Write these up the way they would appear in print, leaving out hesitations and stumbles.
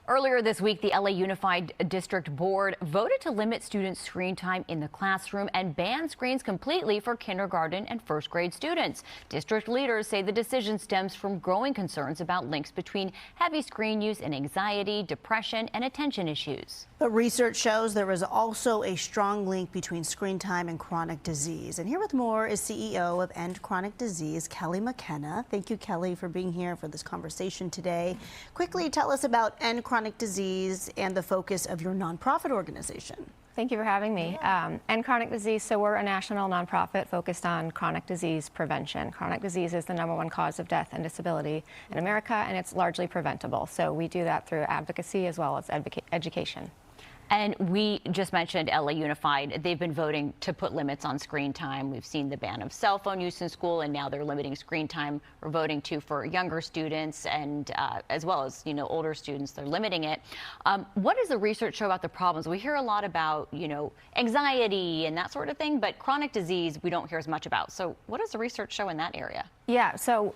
Earlier this week, the LA Unified District Board voted to limit students' screen time in the classroom and ban screens completely for kindergarten and first grade students. District leaders say the decision stems from growing concerns about links between heavy screen use and anxiety, depression, and attention issues. But research shows there is also a strong link between screen time and chronic disease. And here with more is CEO of End Chronic Disease, Kelly McKenna. Thank you, Kelly, for being here for this conversation today. Quickly tell us about End Chronic Disease and the focus of your nonprofit organization. Thank you for having me. End Chronic Disease, so we're a national nonprofit focused on chronic disease prevention. Chronic disease is the #1 cause of death and disability in America, and it's largely preventable. So we do that through advocacy as well as education. And we just mentioned LA Unified. They've been voting to put limits on screen time. We've seen the ban of cell phone use in school, and now they're limiting screen time. We're voting to for younger students and as well as, older students. They're limiting it. What does the research show about the problems? We hear a lot about, anxiety and that sort of thing, but chronic disease we don't hear as much about. So what does the research show in that area? Yeah, so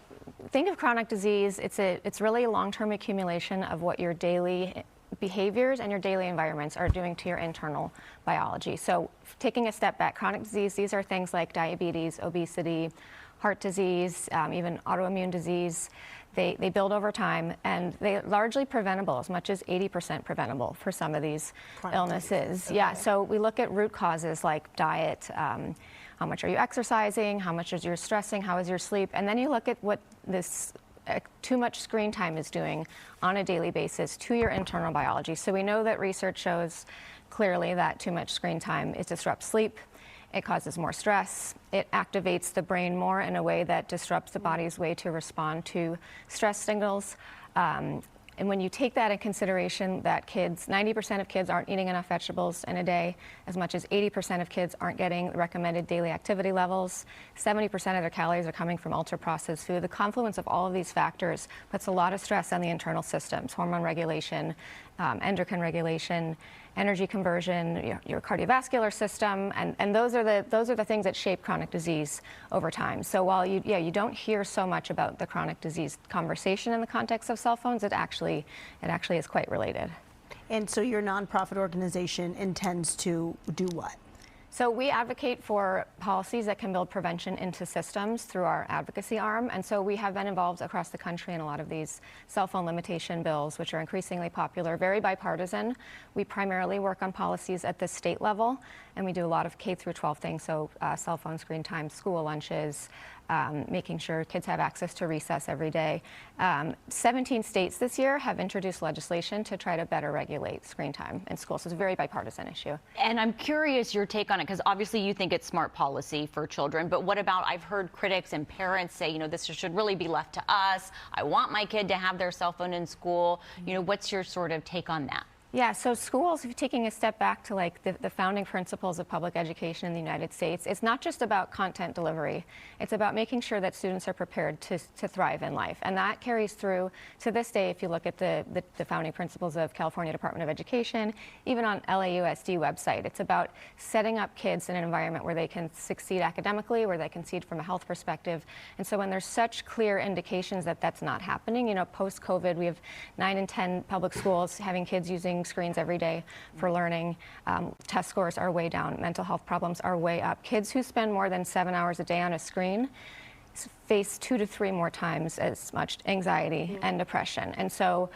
think of chronic disease. It's really a long-term accumulation of what your daily behaviors and your daily environments are doing to your internal biology. So taking a step back, chronic disease, these are things like diabetes, obesity, heart disease, even autoimmune disease. They build over time, and they're largely preventable, as much as 80% preventable for some of these illnesses. Okay. Yeah, so we look at root causes like diet, how much are you exercising, how much is your stressing, how is your sleep, and then you look at what this too much screen time is doing on a daily basis to your internal biology. So we know that research shows clearly that too much screen time, it disrupts sleep, it causes more stress, it activates the brain more in a way that disrupts the body's way to respond to stress signals. And when you take that in consideration, that 90% of kids aren't eating enough vegetables in a day, as much as 80% of kids aren't getting the recommended daily activity levels, 70% of their calories are coming from ultra-processed food. The confluence of all of these factors puts a lot of stress on the internal systems, hormone regulation, endocrine regulation, energy conversion, your cardiovascular system, and those are the things that shape chronic disease over time. So while you don't hear so much about the chronic disease conversation in the context of cell phones, it actually is quite related. And so your nonprofit organization intends to do what? So we advocate for policies that can build prevention into systems through our advocacy arm. And so we have been involved across the country in a lot of these cell phone limitation bills, which are increasingly popular, very bipartisan. We primarily work on policies at the state level, and we do a lot of K through 12 things, so cell phone screen time, school lunches, making sure kids have access to recess every day. 17 states this year have introduced legislation to try to better regulate screen time in schools. So it's a very bipartisan issue. And I'm curious your take on it, because obviously you think it's smart policy for children, but what about, I've heard critics and parents say, this should really be left to us. I want my kid to have their cell phone in school. What's your sort of take on that? Yeah, so schools, if you're taking a step back to like the founding principles of public education in the United States, it's not just about content delivery. It's about making sure that students are prepared to thrive in life. And that carries through to this day if you look at the founding principles of California Department of Education, even on LAUSD website. It's about setting up kids in an environment where they can succeed academically, where they can succeed from a health perspective. And so when there's such clear indications that that's not happening, post-COVID, we have 9 in 10 public schools having kids using screens every day for learning. Test scores are way down. Mental health problems are way up. Kids who spend more than 7 hours a day on a screen face 2 to 3 more times as much anxiety and depression. And so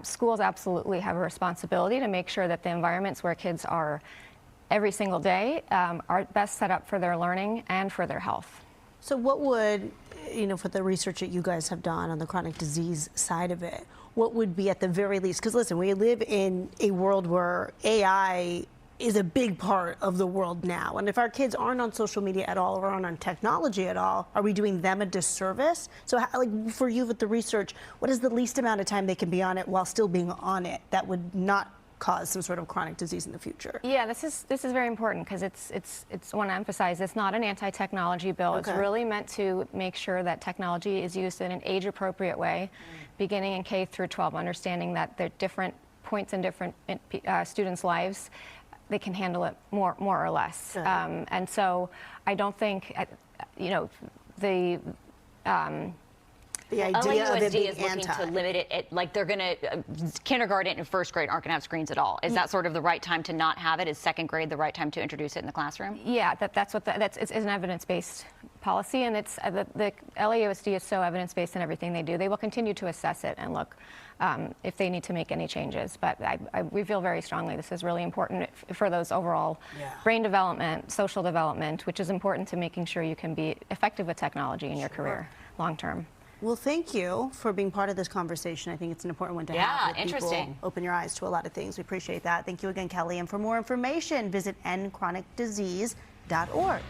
schools absolutely have a responsibility to make sure that the environments where kids are every single day are best set up for their learning and for their health. So what would, for the research that you guys have done on the chronic disease side of it, what would be at the very least, because listen, we live in a world where AI is a big part of the world now. And if our kids aren't on social media at all or aren't on technology at all, are we doing them a disservice? So for you with the research, what is the least amount of time they can be on it while still being on it that would not cause some sort of chronic disease in the future? Yeah, this is very important because it's I want to emphasize it's not an anti-technology bill. Okay. It's really meant to make sure that technology is used in an age-appropriate way, beginning in K through 12, understanding that there are different points in different students' lives. They can handle it more or less. Okay. And so I don't think, the The idea of it LAUSD being is looking anti. to limit it, like they're going to, kindergarten and first grade aren't going to have screens at all. Is that sort of the right time to not have it? Is second grade the right time to introduce it in the classroom? Yeah, it's an evidence-based policy, and it's the LAUSD is so evidence-based in everything they do. They will continue to assess it and look if they need to make any changes. But we feel very strongly this is really important for those overall brain development, social development, which is important to making sure you can be effective with technology in your career long term. Well, thank you for being part of this conversation. I think it's an important one to have. Yeah, interesting. People open your eyes to a lot of things. We appreciate that. Thank you again, Kelly. And for more information, visit endchronicdisease.org.